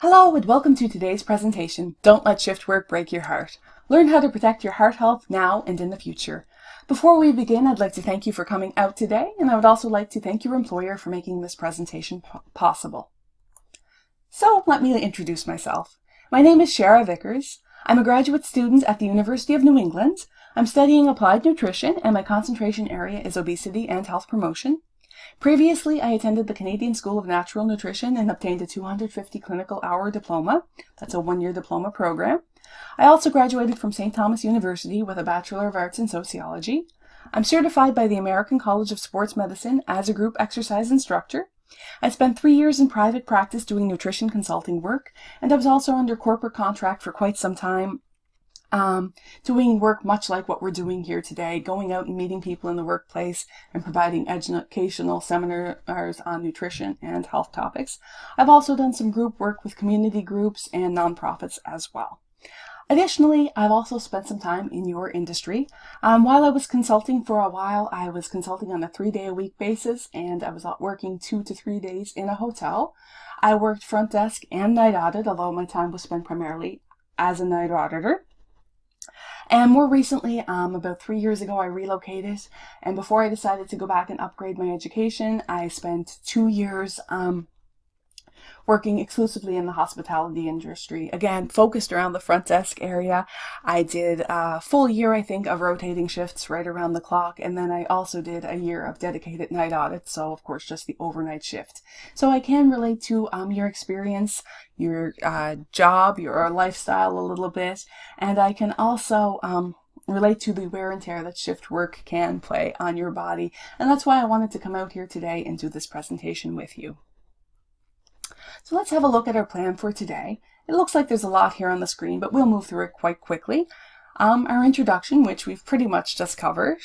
Hello and welcome to today's presentation, Don't Let Shift Work Break Your Heart. Learn how to protect your heart health now and in the future. Before we begin, I'd like to thank you for coming out today, and I would also like to thank your employer for making this presentation possible. So let me introduce myself. My name is Shara Vickers. I'm a graduate student at the University of New England. I'm studying applied nutrition, and my concentration area is obesity and health promotion. Previously, I attended the Canadian School of Natural Nutrition and obtained a 250 clinical hour diploma. That's a one-year diploma program. I also graduated from St. Thomas University with a Bachelor of Arts in Sociology. I'm certified by the American College of Sports Medicine as a group exercise instructor. I spent 3 years in private practice doing nutrition consulting work, and I was also under corporate contract for quite some time, doing work much like what we're doing here today, going out and meeting people in the workplace and providing educational seminars on nutrition and health topics. I've also done some group work with community groups and nonprofits as well. Additionally, I've also spent some time in your industry. While I was consulting for a while, I was consulting on a 3-day-a-week basis, and I was working 2 to 3 days in a hotel. I worked front desk and night audit, although my time was spent primarily as a night auditor. And more recently, about 3 years ago, I relocated, and before I decided to go back and upgrade my education, I spent 2 years working exclusively in the hospitality industry. Again, focused around the front desk area. I did a full year, I think, of rotating shifts right around the clock, and then I also did a year of dedicated night audits, so of course just the overnight shift. So I can relate to your experience, your job, your lifestyle a little bit, and I can also relate to the wear and tear that shift work can play on your body, and that's why I wanted to come out here today and do this presentation with you. So let's have a look at our plan for today. It looks like there's a lot here on the screen, but we'll move through it quite quickly. Our introduction, which we've pretty much just covered.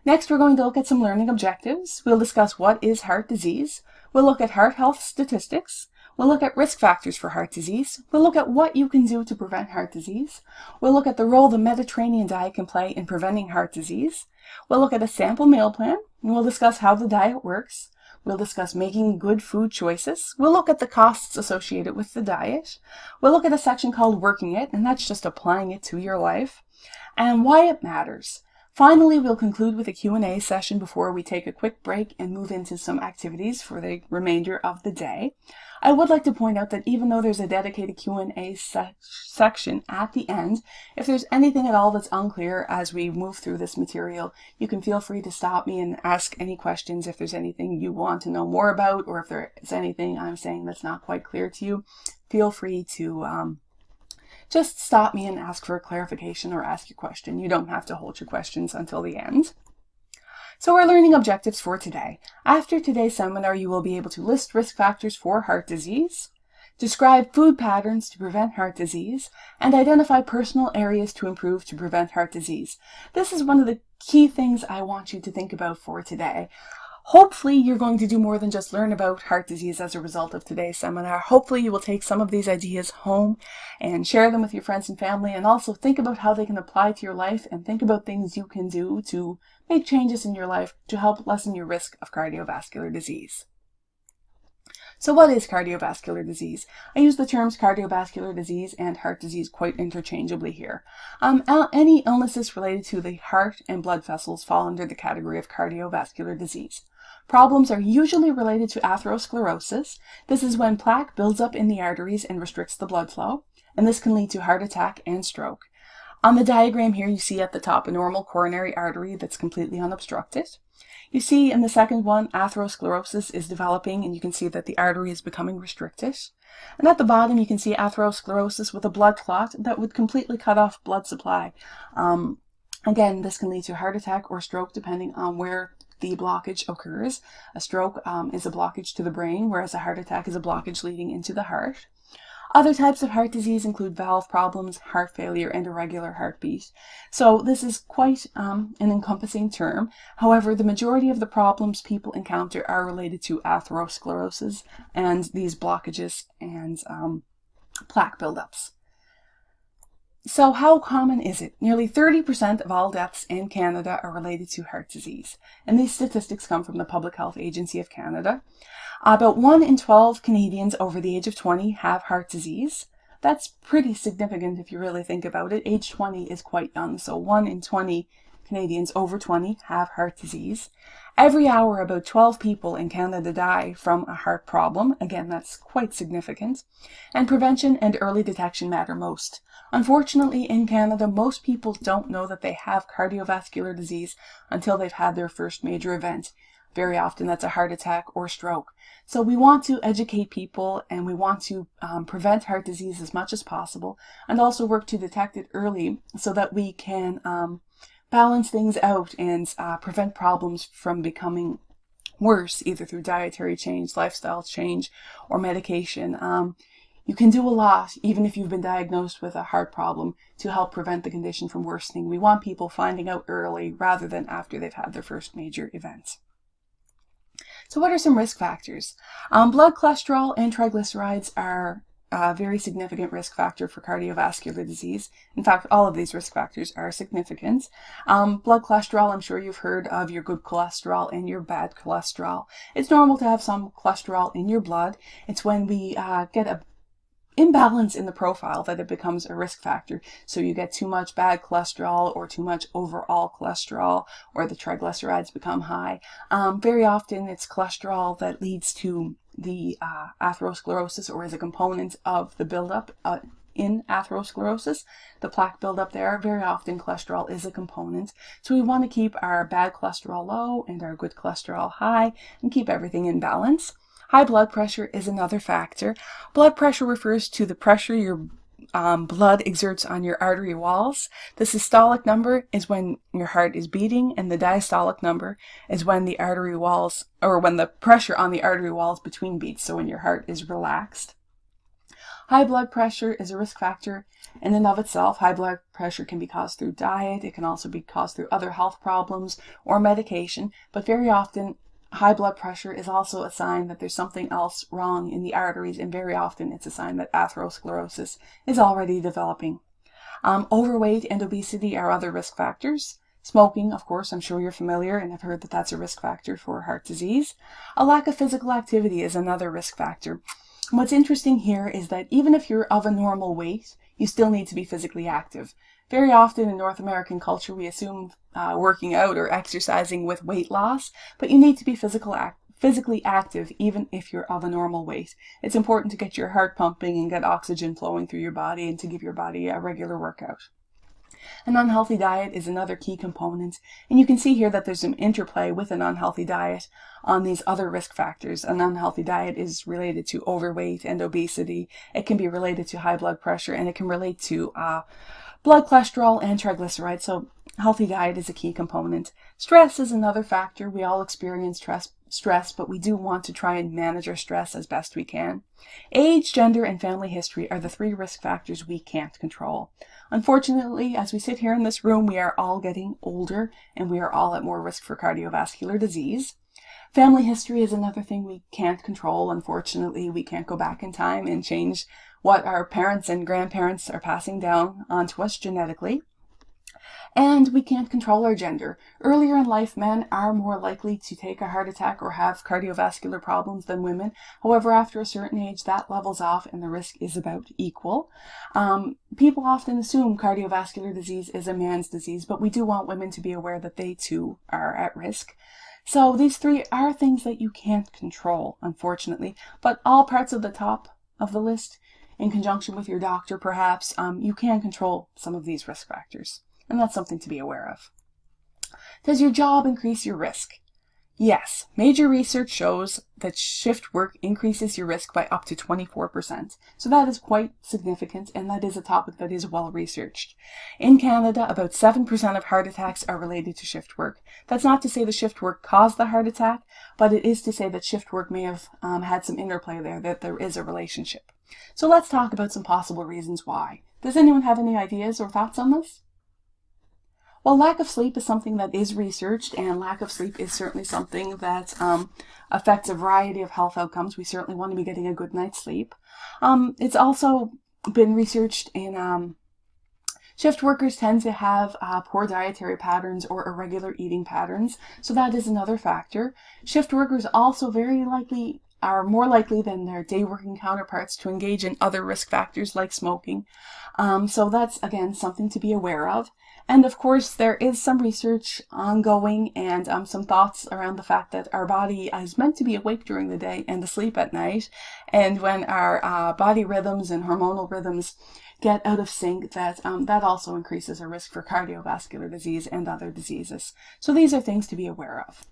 Next, we're going to look at some learning objectives. We'll discuss what is heart disease. We'll look at heart health statistics. We'll look at risk factors for heart disease. We'll look at what you can do to prevent heart disease. We'll look at the role the Mediterranean diet can play in preventing heart disease. We'll look at a sample meal plan, and we'll discuss how the diet works. We'll discuss making good food choices. We'll look at the costs associated with the diet. We'll look at a section called Working It, and that's just applying it to your life, and why it matters. Finally, we'll conclude with a Q&A session before we take a quick break and move into some activities for the remainder of the day. I would like to point out that even though there's a dedicated Q&A section at the end, if there's anything at all that's unclear as we move through this material, you can feel free to stop me and ask any questions if there's anything you want to know more about, or if there's anything I'm saying that's not quite clear to you. Feel free to just stop me and ask for a clarification or ask your question. You don't have to hold your questions until the end. So our learning objectives for today. After today's seminar, you will be able to list risk factors for heart disease, describe food patterns to prevent heart disease, and identify personal areas to improve to prevent heart disease. This is one of the key things I want you to think about for today. Hopefully, you're going to do more than just learn about heart disease as a result of today's seminar. Hopefully, you will take some of these ideas home and share them with your friends and family, and also think about how they can apply to your life, and think about things you can do to make changes in your life to help lessen your risk of cardiovascular disease. So what is cardiovascular disease? I use the terms cardiovascular disease and heart disease quite interchangeably here. Any illnesses related to the heart and blood vessels fall under the category of cardiovascular disease. Problems are usually related to atherosclerosis. This is when plaque builds up in the arteries and restricts the blood flow, and this can lead to heart attack and stroke. On the diagram here, you see at the top a normal coronary artery that's completely unobstructed. You see in the second one, atherosclerosis is developing, and you can see that the artery is becoming restricted. And at the bottom, you can see atherosclerosis with a blood clot that would completely cut off blood supply. Again, this can lead to heart attack or stroke depending on where the blockage occurs. A stroke is a blockage to the brain, whereas a heart attack is a blockage leading into the heart. Other types of heart disease include valve problems, heart failure, and irregular heartbeat. So this is quite an encompassing term. However, the majority of the problems people encounter are related to atherosclerosis and these blockages and plaque buildups. So how common is it? Nearly 30% of all deaths in Canada are related to heart disease, and these statistics come from the Public Health Agency of Canada. About 1 in 12 Canadians over the age of 20 have heart disease. That's pretty significant if you really think about it. Age 20 is quite young, so 1 in 20 Canadians over 20 have heart disease. Every hour, about 12 people in Canada die from a heart problem. Again, that's quite significant. And prevention and early detection matter most. Unfortunately, in Canada, most people don't know that they have cardiovascular disease until they've had their first major event. Very often that's a heart attack or stroke. So we want to educate people, and we want to prevent heart disease as much as possible, and also work to detect it early so that we can balance things out and prevent problems from becoming worse, either through dietary change, lifestyle change, or medication. You can do a lot, even if you've been diagnosed with a heart problem, to help prevent the condition from worsening. We want people finding out early rather than after they've had their first major event. So what are some risk factors? Blood cholesterol and triglycerides are a very significant risk factor for cardiovascular disease. In fact, all of these risk factors are significant. Blood cholesterol, I'm sure you've heard of your good cholesterol and your bad cholesterol. It's normal to have some cholesterol in your blood. It's when we get a imbalance in the profile that it becomes a risk factor. So you get too much bad cholesterol or too much overall cholesterol, or the triglycerides become high. Very often it's cholesterol that leads to the atherosclerosis, or is a component of the buildup in atherosclerosis, the plaque buildup there. Very often cholesterol is a component. So we want to keep our bad cholesterol low and our good cholesterol high and keep everything in balance. High blood pressure is another factor. Blood pressure refers to the pressure your blood exerts on your artery walls. The systolic number is when your heart is beating, and the diastolic number is when the artery walls, or when the pressure on the artery walls between beats, so when your heart is relaxed. High blood pressure is a risk factor in and of itself. High blood pressure can be caused through diet. It can also be caused through other health problems or medication, but very often high blood pressure is also a sign that there's something else wrong in the arteries, and very often it's a sign that atherosclerosis is already developing. Overweight and obesity are other risk factors. Smoking, of course, I'm sure you're familiar and have heard that that's a risk factor for heart disease. A lack of physical activity is another risk factor. What's interesting here is that even if you're of a normal weight, you still need to be physically active. Very often in North American culture, we assume working out or exercising with weight loss, but you need to be physically active even if you're of a normal weight. It's important to get your heart pumping and get oxygen flowing through your body, and to give your body a regular workout. An unhealthy diet is another key component, and you can see here that there's some interplay with an unhealthy diet on these other risk factors. An unhealthy diet is related to overweight and obesity. It can be related to high blood pressure, and it can relate to blood cholesterol and triglycerides. So healthy diet is a key component. Stress is another factor. We all experience stress, but we do want to try and manage our stress as best we can. Age, gender, and family history are the 3 risk factors we can't control. Unfortunately, as we sit here in this room, we are all getting older, and we are all at more risk for cardiovascular disease. Family history is another thing we can't control. Unfortunately, we can't go back in time and change what our parents and grandparents are passing down onto us genetically. And we can't control our gender. Earlier in life, men are more likely to take a heart attack or have cardiovascular problems than women. However, after a certain age, that levels off and the risk is about equal. People often assume cardiovascular disease is a man's disease, but we do want women to be aware that they too are at risk. So these 3 are things that you can't control, unfortunately, but all parts of the top of the list, in conjunction with your doctor perhaps, you can control some of these risk factors. And that's something to be aware of. Does your job increase your risk? Yes, major research shows that shift work increases your risk by up to 24%. So that is quite significant, and that is a topic that is well researched. In Canada, about 7% of heart attacks are related to shift work. That's not to say the shift work caused the heart attack, but it is to say that shift work may have had some interplay there, that there is a relationship. So let's talk about some possible reasons why. Does anyone have any ideas or thoughts on this? Well, lack of sleep is something that is researched, and lack of sleep is certainly something that affects a variety of health outcomes. We certainly want to be getting a good night's sleep. It's also been researched in shift workers tend to have poor dietary patterns or irregular eating patterns, so that is another factor. Shift workers also very likely are more likely than their day working counterparts to engage in other risk factors like smoking. So that's, again, something to be aware of. And of course, there is some research ongoing and some thoughts around the fact that our body is meant to be awake during the day and asleep at night. And when our body rhythms and hormonal rhythms get out of sync, that also increases our risk for cardiovascular disease and other diseases. So these are things to be aware of.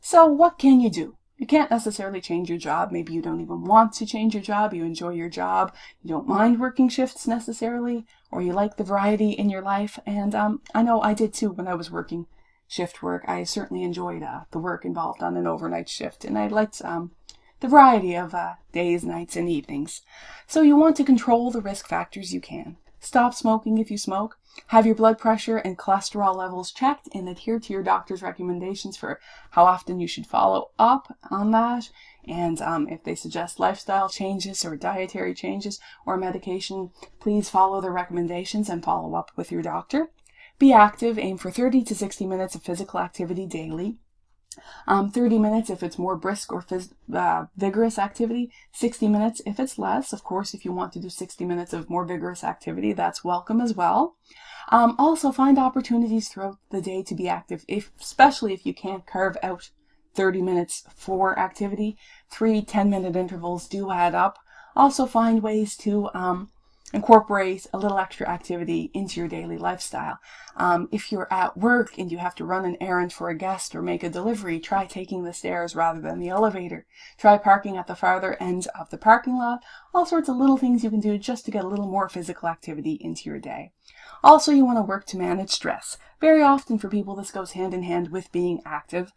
So what can you do? You can't necessarily change your job. Maybe you don't even want to change your job. You enjoy your job. You don't mind working shifts necessarily, or you like the variety in your life. And I know I did too when I was working shift work. I certainly enjoyed the work involved on an overnight shift, and I liked the variety of days, nights, and evenings. So you want to control the risk factors you can. Stop smoking if you smoke. Have your blood pressure and cholesterol levels checked and adhere to your doctor's recommendations for how often you should follow up on that. And if they suggest lifestyle changes or dietary changes or medication, please follow their recommendations and follow up with your doctor. Be active. Aim for 30 to 60 minutes of physical activity daily. 30 minutes if it's more brisk or vigorous activity, 60 minutes if it's less. Of course, if you want to do 60 minutes of more vigorous activity, that's welcome as well. Also, find opportunities throughout the day to be active, especially if you can't carve out 30 minutes for activity. 3 10-minute intervals do add up. Also, find ways to incorporate a little extra activity into your daily lifestyle. If you're at work and you have to run an errand for a guest or make a delivery, try taking the stairs rather than the elevator. Try parking at the farther end of the parking lot. All sorts of little things you can do just to get a little more physical activity into your day. Also, you want to work to manage stress. Very often for people, this goes hand in hand with being active.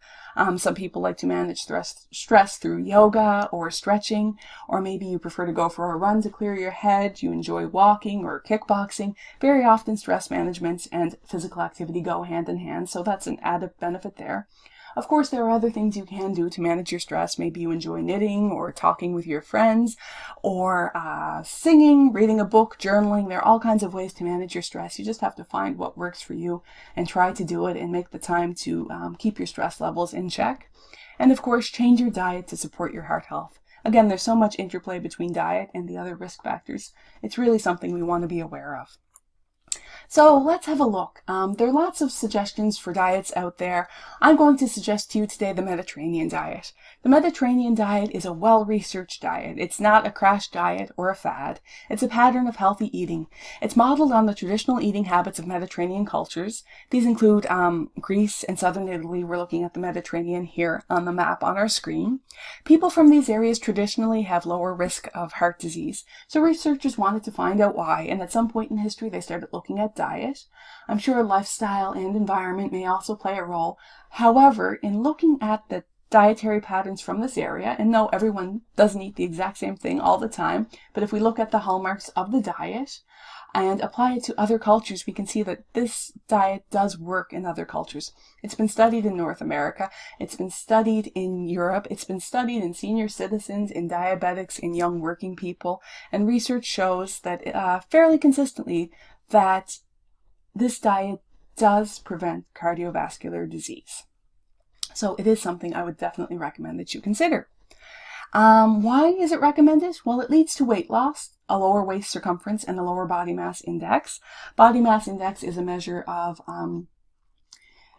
Some people like to manage stress through yoga or stretching, or maybe you prefer to go for a run to clear your head. You enjoy walking or kickboxing. Very often stress management and physical activity go hand in hand, so that's an added benefit there. Of course, there are other things you can do to manage your stress. Maybe you enjoy knitting or talking with your friends or singing, reading a book, journaling. There are all kinds of ways to manage your stress. You just have to find what works for you and try to do it and make the time to keep your stress levels in check. And of course, change your diet to support your heart health. Again, there's so much interplay between diet and the other risk factors. It's really something we want to be aware of. So let's have a look. There are lots of suggestions for diets out there. I'm going to suggest to you today the Mediterranean diet. The Mediterranean diet is a well-researched diet. It's not a crash diet or a fad. It's a pattern of healthy eating. It's modeled on the traditional eating habits of Mediterranean cultures. These include Greece and southern Italy. We're looking at the Mediterranean here on the map on our screen. People from these areas traditionally have lower risk of heart disease. So researchers wanted to find out why, and at some point in history they started looking at diet. I'm sure lifestyle and environment may also play a role. However, in looking at the dietary patterns from this area, and no, everyone doesn't eat the exact same thing all the time, but if we look at the hallmarks of the diet and apply it to other cultures, we can see that this diet does work in other cultures. It's been studied in North America, it's been studied in Europe, it's been studied in senior citizens, in diabetics, in young working people, and research shows that fairly consistently that this diet does prevent cardiovascular disease. So it is something I would definitely recommend that you consider. Why is it recommended? Well, it leads to weight loss, a lower waist circumference, and a lower body mass index. Body mass index is a measure of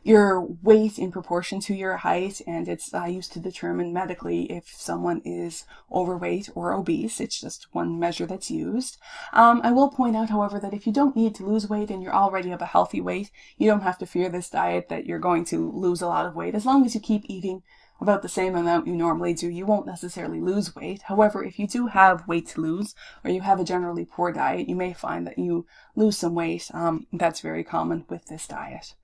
your weight in proportion to your height, and it's used to determine medically if someone is overweight or obese. It's just one measure that's used. I will point out, however, that if you don't need to lose weight and you're already of a healthy weight, you don't have to fear this diet that you're going to lose a lot of weight. As long as you keep eating about the same amount you normally do, you won't necessarily lose weight. However, if you do have weight to lose, or you have a generally poor diet, you may find that you lose some weight. That's very common with this diet.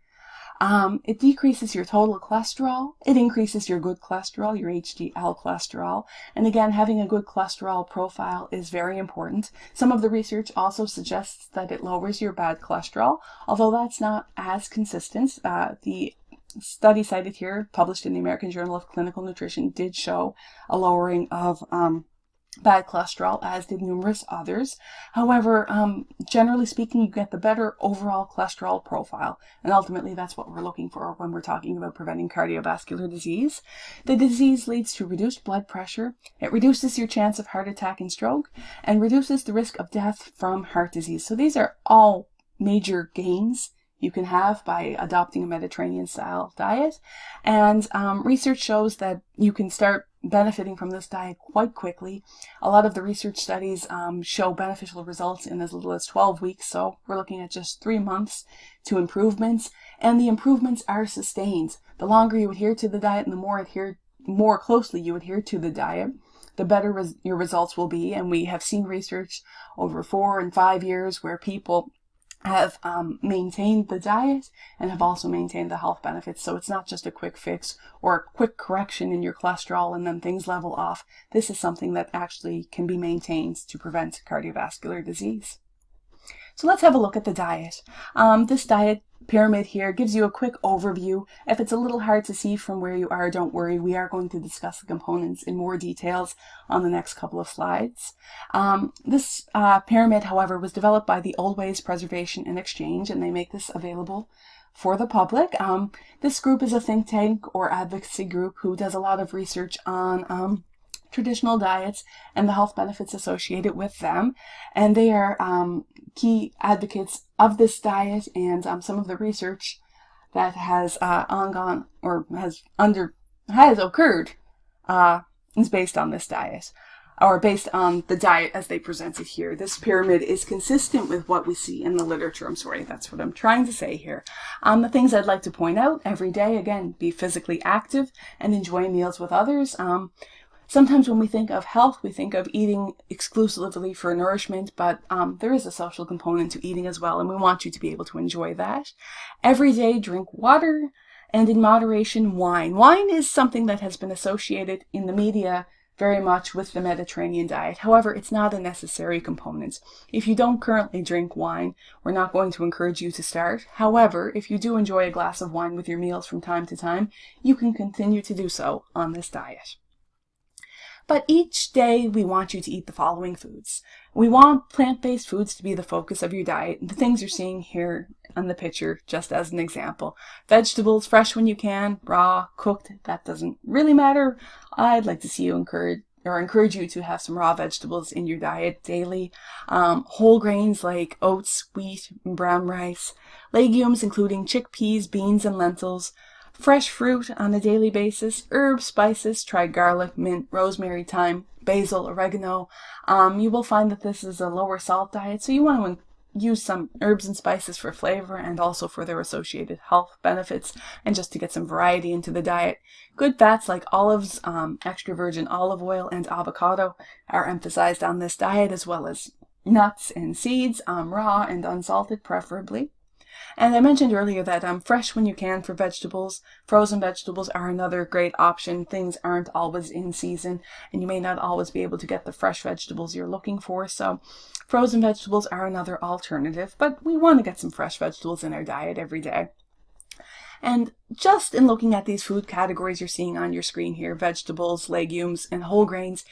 It decreases your total cholesterol. It increases your good cholesterol, your HDL cholesterol. And again, having a good cholesterol profile is very important. Some of the research also suggests that it lowers your bad cholesterol, although that's not as consistent. The study cited here, published in the American Journal of Clinical Nutrition, did show a lowering of bad cholesterol, as did numerous others. However, generally speaking, you get the better overall cholesterol profile. And ultimately, that's what we're looking for when we're talking about preventing cardiovascular disease. The disease leads to reduced blood pressure. It reduces your chance of heart attack and stroke and reduces the risk of death from heart disease. So these are all major gains you can have by adopting a Mediterranean style diet. And research shows that you can start benefiting from this diet quite quickly. A lot of the research studies show beneficial results in as little as 12 weeks. So we're looking at just 3 months to improvements, and the improvements are sustained. The longer you adhere to the diet and the more closely you adhere to the diet, the better your results will be. And we have seen research over 4 and 5 years where people have maintained the diet and have also maintained the health benefits. So it's not just a quick fix or a quick correction in your cholesterol and then things level off. This is something that actually can be maintained to prevent cardiovascular disease. So let's have a look at the diet. This diet pyramid here gives you a quick overview. If it's a little hard to see from where you are, don't worry. We are going to discuss the components in more details on the next couple of slides. This pyramid, however, was developed by the Old Ways Preservation and Exchange, and they make this available for the public. This group is a think tank or advocacy group who does a lot of research on traditional diets and the health benefits associated with them, and they are key advocates of this diet. And some of the research that has occurred is based on this diet, or based on the diet as they present it here. This pyramid is consistent with what we see in the literature. That's what I'm trying to say here. The things I'd like to point out every day: again, be physically active and enjoy meals with others. Sometimes when we think of health, we think of eating exclusively for nourishment, but there is a social component to eating as well, and we want you to be able to enjoy that. Every day, drink water, and in moderation, wine. Wine is something that has been associated in the media very much with the Mediterranean diet. However, it's not a necessary component. If you don't currently drink wine, we're not going to encourage you to start. However, if you do enjoy a glass of wine with your meals from time to time, you can continue to do so on this diet. But each day we want you to eat the following foods. We want plant-based foods to be the focus of your diet. The things you're seeing here on the picture, just as an example. Vegetables, fresh when you can, raw, cooked, that doesn't really matter. I'd like to see you encourage you to have some raw vegetables in your diet daily. Whole grains like oats, wheat, and brown rice. Legumes including chickpeas, beans, and lentils. Fresh fruit on a daily basis, herbs, spices, try garlic, mint, rosemary, thyme, basil, oregano. You will find that this is a lower salt diet, so you want to use some herbs and spices for flavor and also for their associated health benefits, and just to get some variety into the diet. Good fats like olives, extra virgin olive oil, and avocado are emphasized on this diet, as well as nuts and seeds, raw and unsalted preferably. And I mentioned earlier that fresh when you can for vegetables. Frozen vegetables are another great option. Things aren't always in season, and you may not always be able to get the fresh vegetables you're looking for. So frozen vegetables are another alternative, but we want to get some fresh vegetables in our diet every day. And just in looking at these food categories you're seeing on your screen here, vegetables, legumes, and whole grains,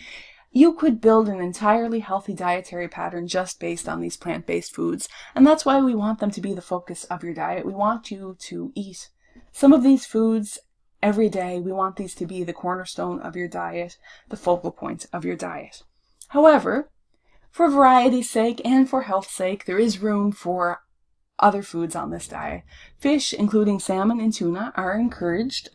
you could build an entirely healthy dietary pattern just based on these plant-based foods. And that's why we want them to be the focus of your diet. We want you to eat some of these foods every day. We want these to be the cornerstone of your diet, the focal point of your diet. However, for variety's sake and for health's sake, there is room for other foods on this diet. Fish, including salmon and tuna, are encouraged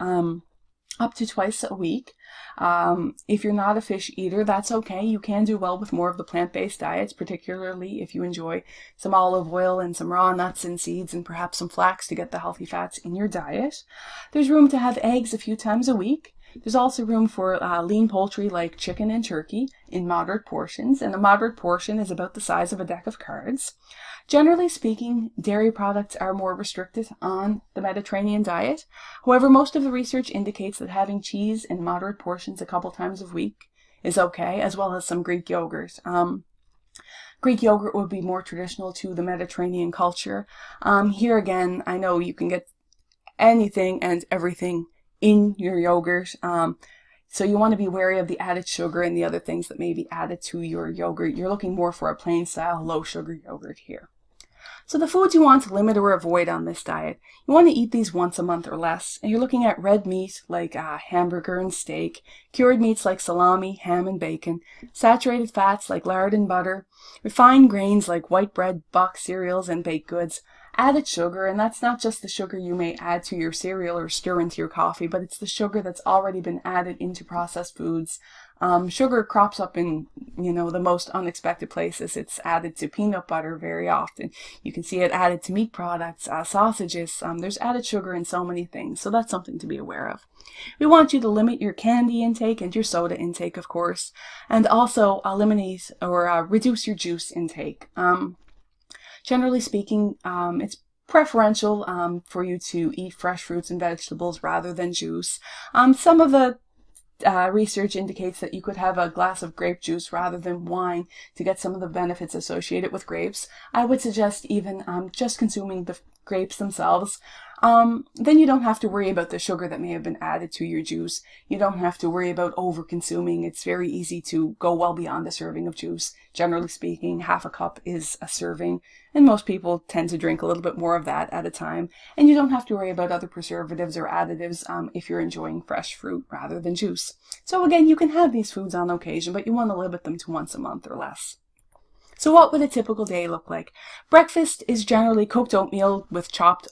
up to twice a week. If you're not a fish eater, that's okay. You can do well with more of the plant-based diets, particularly if you enjoy some olive oil and some raw nuts and seeds and perhaps some flax to get the healthy fats in your diet. There's room to have eggs a few times a week. There's also room for lean poultry like chicken and turkey in moderate portions, and a moderate portion is about the size of a deck of cards. Generally speaking, dairy products are more restricted on the Mediterranean diet. However, most of the research indicates that having cheese in moderate portions a couple times a week is okay, as well as some Greek yogurt. Greek yogurt would be more traditional to the Mediterranean culture. Here again, I know you can get anything and everything in your yogurt. So you want to be wary of the added sugar and the other things that may be added to your yogurt. You're looking more for a plain style, low sugar yogurt here. So the foods you want to limit or avoid on this diet, you want to eat these once a month or less. And you're looking at red meat like hamburger and steak, cured meats like salami, ham and bacon, saturated fats like lard and butter, refined grains like white bread, boxed cereals, and baked goods, added sugar, and that's not just the sugar you may add to your cereal or stir into your coffee, but it's the sugar that's already been added into processed foods. Sugar crops up in, the most unexpected places. It's added to peanut butter very often. You can see it added to meat products, sausages. There's added sugar in so many things, so that's something to be aware of. We want you to limit your candy intake and your soda intake, of course, and also eliminate or reduce your juice intake. Generally speaking, it's preferential for you to eat fresh fruits and vegetables rather than juice. Some of the research indicates that you could have a glass of grape juice rather than wine to get some of the benefits associated with grapes. I would suggest even just consuming the grapes themselves. Then you don't have to worry about the sugar that may have been added to your juice. You don't have to worry about over-consuming. It's very easy to go well beyond a serving of juice. Generally speaking, half a cup is a serving, and most people tend to drink a little bit more of that at a time. And you don't have to worry about other preservatives or additives if you're enjoying fresh fruit rather than juice. So again, you can have these foods on occasion, but you want to limit them to once a month or less. So what would a typical day look like? Breakfast is generally cooked oatmeal with chopped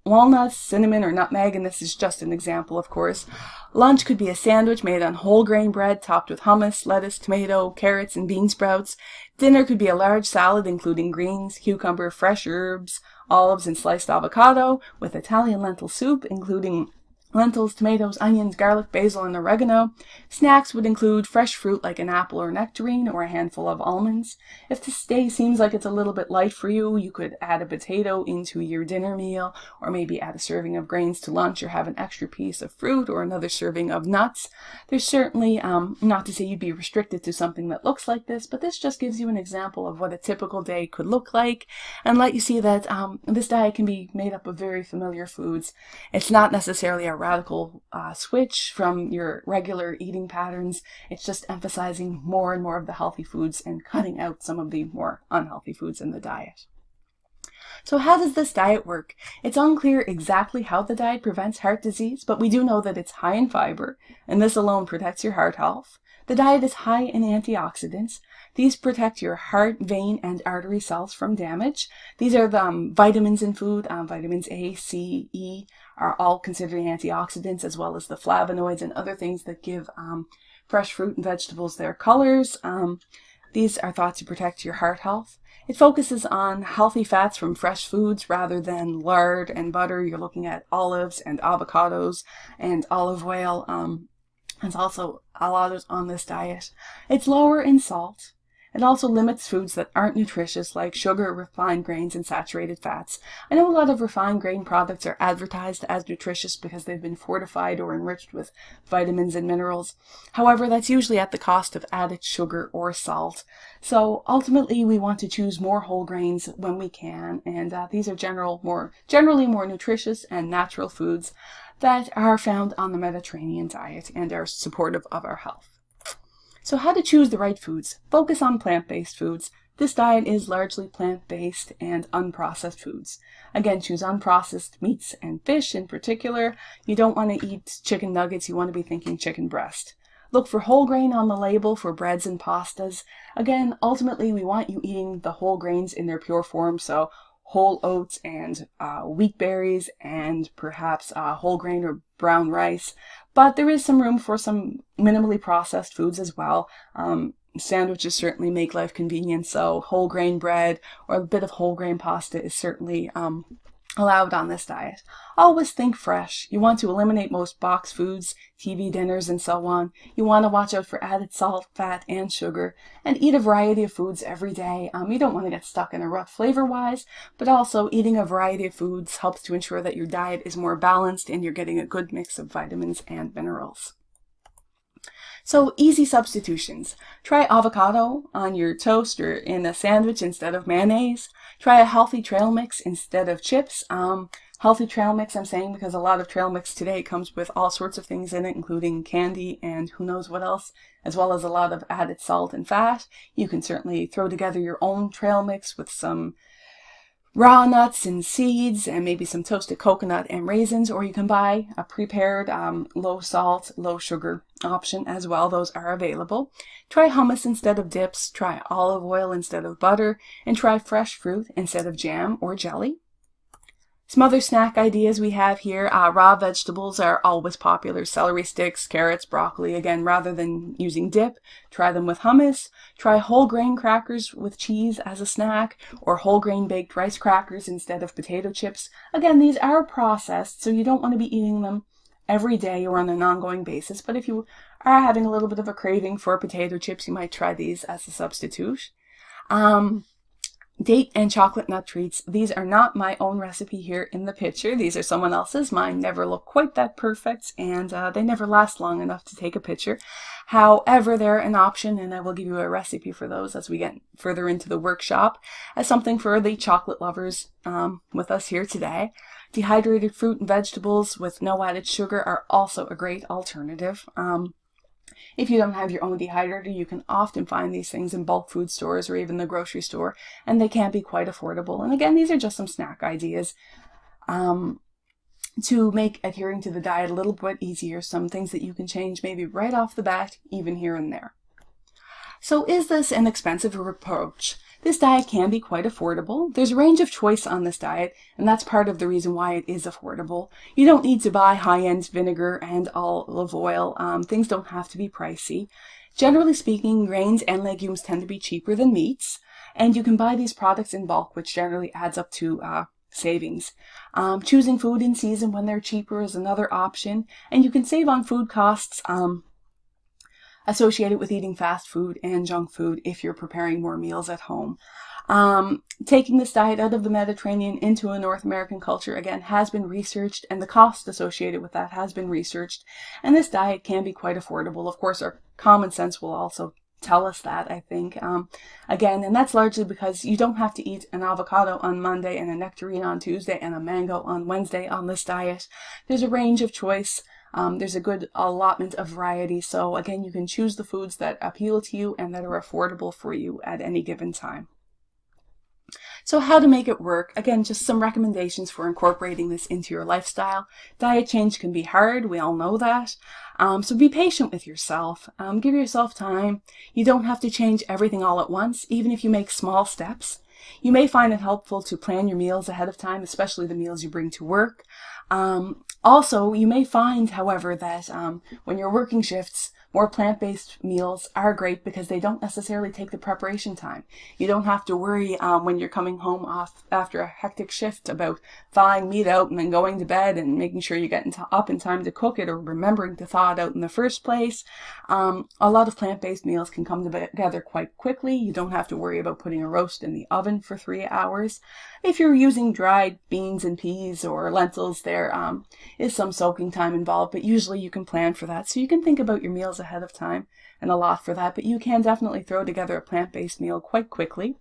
walnuts, cinnamon, or nutmeg, and this is just an example, of course. Lunch could be a sandwich made on whole grain bread topped with hummus, lettuce, tomato, carrots, and bean sprouts. Dinner could be a large salad including greens, cucumber, fresh herbs, olives, and sliced avocado, with Italian lentil soup including lentils, tomatoes, onions, garlic, basil, and oregano. Snacks would include fresh fruit like an apple or nectarine or a handful of almonds. If this day seems like it's a little bit light for you, you could add a potato into your dinner meal, or maybe add a serving of grains to lunch, or have an extra piece of fruit or another serving of nuts. There's certainly, not to say you'd be restricted to something that looks like this, but this just gives you an example of what a typical day could look like, and let you see that this diet can be made up of very familiar foods. It's not necessarily a radical switch from your regular eating patterns. It's just emphasizing more and more of the healthy foods and cutting out some of the more unhealthy foods in the diet. So how does this diet work? It's unclear exactly how the diet prevents heart disease, but we do know that it's high in fiber, and this alone protects your heart health. The diet is high in antioxidants. These protect your heart, vein, and artery cells from damage. These are the vitamins in food. Vitamins A, C, E are all considered antioxidants, as well as the flavonoids and other things that give fresh fruit and vegetables their colors. These are thought to protect your heart health. It focuses on healthy fats from fresh foods rather than lard and butter. You're looking at olives and avocados and olive oil. There's also a lot on this diet. It's lower in salt. It also limits foods that aren't nutritious, like sugar, refined grains, and saturated fats. I know a lot of refined grain products are advertised as nutritious because they've been fortified or enriched with vitamins and minerals. However, that's usually at the cost of added sugar or salt. So ultimately, we want to choose more whole grains when we can, and these are generally more nutritious and natural foods that are found on the Mediterranean diet and are supportive of our health. So how to choose the right foods? Focus on plant-based foods. This diet is largely plant-based and unprocessed foods. Again, choose unprocessed meats and fish in particular. You don't want to eat chicken nuggets. You want to be thinking chicken breast. Look for whole grain on the label for breads and pastas. Again, ultimately, we want you eating the whole grains in their pure form, so whole oats and wheat berries and perhaps whole grain or brown rice. But there is some room for some minimally processed foods as well. Sandwiches certainly make life convenient, so whole grain bread or a bit of whole grain pasta is certainly allowed on this diet. Always think fresh. You want to eliminate most boxed foods, TV dinners, and so on. You want to watch out for added salt, fat, and sugar, and eat a variety of foods every day. You don't want to get stuck in a rut flavor-wise, but also eating a variety of foods helps to ensure that your diet is more balanced and you're getting a good mix of vitamins and minerals. So easy substitutions. Try avocado on your toast or in a sandwich instead of mayonnaise. Try a healthy trail mix instead of chips. Healthy trail mix, I'm saying, because a lot of trail mix today comes with all sorts of things in it, including candy and who knows what else, as well as a lot of added salt and fat. You can certainly throw together your own trail mix with some raw nuts and seeds and maybe some toasted coconut and raisins, or you can buy a prepared low salt, low sugar option as well. Those are available. Try hummus instead of dips, try olive oil instead of butter, and try fresh fruit instead of jam or jelly. Some other snack ideas we have here. Raw vegetables are always popular. Celery sticks, carrots, broccoli. Again, rather than using dip, try them with hummus. Try whole grain crackers with cheese as a snack, or whole grain baked rice crackers instead of potato chips. Again, these are processed, so you don't want to be eating them every day or on an ongoing basis. But if you are having a little bit of a craving for potato chips, you might try these as a substitute. Date and chocolate nut treats. These are not my own recipe here in the picture. These are someone else's. Mine never look quite that perfect, and they never last long enough to take a picture. However, they're an option, and I will give you a recipe for those as we get further into the workshop, as something for the chocolate lovers with us here today. Dehydrated fruit and vegetables with no added sugar are also a great alternative. If you don't have your own dehydrator, you can often find these things in bulk food stores or even the grocery store, and they can be quite affordable. And again, these are just some snack ideas to make adhering to the diet a little bit easier, some things that you can change maybe right off the bat, even here and there. So is this an expensive approach? This diet can be quite affordable. There's a range of choice on this diet, and that's part of the reason why it is affordable. You don't need to buy high-end vinegar and olive oil. Things don't have to be pricey. Generally speaking, grains and legumes tend to be cheaper than meats, and you can buy these products in bulk, which generally adds up to savings. Choosing food in season when they're cheaper is another option, and you can save on food costs associated with eating fast food and junk food if you're preparing more meals at home. Taking this diet out of the Mediterranean into a North American culture, again, has been researched, and the cost associated with that has been researched, and this diet can be quite affordable. Of course, our common sense will also tell us that, I think. Again, and that's largely because you don't have to eat an avocado on Monday and a nectarine on Tuesday and a mango on Wednesday on this diet. There's a range of choice. There's a good allotment of variety. So again, you can choose the foods that appeal to you and that are affordable for you at any given time. So how to make it work? Again, just some recommendations for incorporating this into your lifestyle. Diet change can be hard. We all know that. So be patient with yourself. Give yourself time. You don't have to change everything all at once, even if you make small steps. You may find it helpful to plan your meals ahead of time, especially the meals you bring to work. Also, you may find, however, that when you're working shifts, more plant-based meals are great because they don't necessarily take the preparation time. You don't have to worry when you're coming home after a hectic shift about thawing meat out and then going to bed and making sure you get up in time to cook it or remembering to thaw it out in the first place. A lot of plant-based meals can come together quite quickly. You don't have to worry about putting a roast in the oven for 3 hours. If you're using dried beans and peas or lentils, there is some soaking time involved, but usually you can plan for that. So you can think about your meals ahead of time and a lot for that, but you can definitely throw together a plant-based meal quite quickly.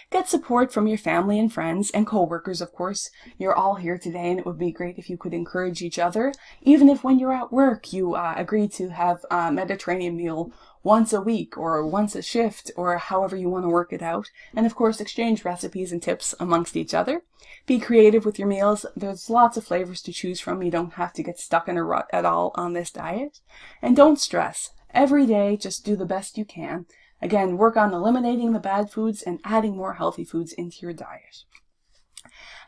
Get support from your family and friends and co-workers, of course. You're all here today, and it would be great if you could encourage each other. Even if when you're at work, you agree to have a Mediterranean meal once a week or once a shift or however you want to work it out. And of course, exchange recipes and tips amongst each other. Be creative with your meals. There's lots of flavors to choose from. You don't have to get stuck in a rut at all on this diet. And don't stress. Every day, just do the best you can. Again, work on eliminating the bad foods and adding more healthy foods into your diet.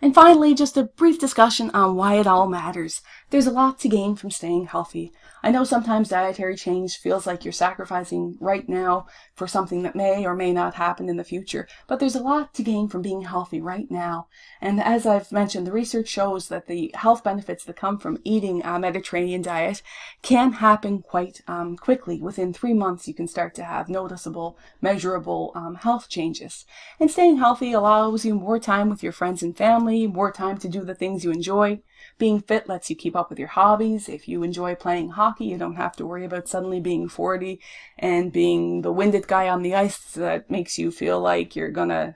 And finally, just a brief discussion on why it all matters. There's a lot to gain from staying healthy. I know sometimes dietary change feels like you're sacrificing right now for something that may or may not happen in the future, but there's a lot to gain from being healthy right now. And as I've mentioned, the research shows that the health benefits that come from eating a Mediterranean diet can happen quite quickly. Within 3 months, you can start to have noticeable, measurable health changes. And staying healthy allows you more time with your friends and family, more time to do the things you enjoy, Being fit lets you keep up with your hobbies. If you enjoy playing hockey, you don't have to worry about suddenly being 40 and being the winded guy on the ice that makes you feel like you're gonna,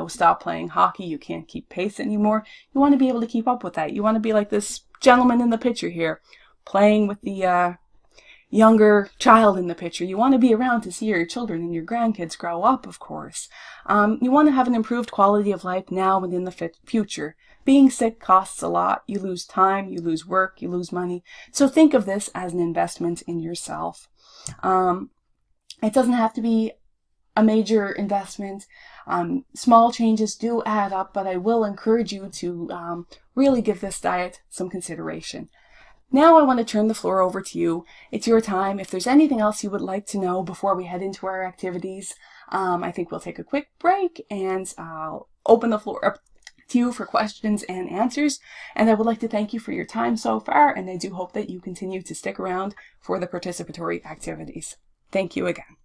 stop playing hockey. You can't keep pace anymore. You want to be able to keep up with that. You want to be like this gentleman in the picture here, playing with the younger child in the picture. You want to be around to see your children and your grandkids grow up, of course. You want to have an improved quality of life now and in the future. Being sick costs a lot. You lose time, you lose work, you lose money. So think of this as an investment in yourself. It doesn't have to be a major investment. Small changes do add up, but I will encourage you to really give this diet some consideration. Now I want to turn the floor over to you. It's your time. If there's anything else you would like to know before we head into our activities, I think we'll take a quick break and I'll open the floor up to you for questions and answers. And I would like to thank you for your time so far, and I do hope that you continue to stick around for the participatory activities. Thank you again.